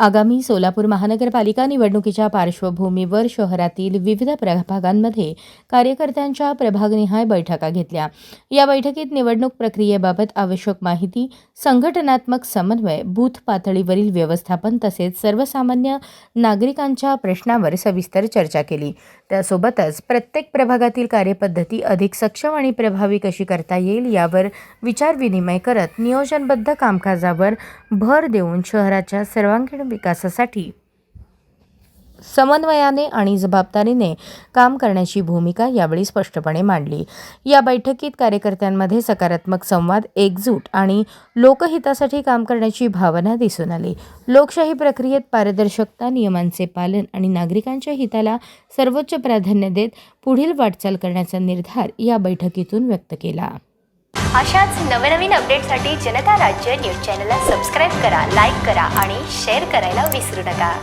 आगामी सोलापूर महानगरपालिका निवडणुकीच्या पार्श्वभूमीवर शहरातील विविध प्रभागांमध्ये कार्यकर्त्यांच्या प्रभागनिहाय बैठका घेतल्या। या बैठकीत निवडणूक प्रक्रियेबाबत आवश्यक माहिती, संघटनात्मक समन्वय, बूथ पातळीवरील व्यवस्थापन तसेच सर्वसामान्य नागरिकांच्या प्रश्नांवर सविस्तर चर्चा केली। त्यासोबतच प्रत्येक प्रभागातील कार्यपद्धती अधिक सक्षम आणि प्रभावी कशी करता येईल यावर विचारविनिमय करत नियोजनबद्ध कामकाजावर भर देऊन शहराच्या सर्वांगीण विकासासाठी समन्वयाने आणि जबाबदारीने काम करण्याची भूमिका यावेळी स्पष्टपणे मांडली। या बैठकीत कार्यकर्त्यांमध्ये सकारात्मक संवाद, एकजूट आणि लोकहितासाठी काम करण्याची भावना दिसून आली। लोकशाही प्रक्रियेत पारदर्शकता, नियमांचे पालन आणि नागरिकांच्या हिताला सर्वोच्च प्राधान्य देत पुढील वाटचाल करण्याचा निर्धार या बैठकीतून व्यक्त केला। अशाच नवनवीन अपडेटसाठी जनता राज्य न्यूज चॅनलला सबस्क्राईब करा, लाईक करा आणि शेअर करायला विसरू नका।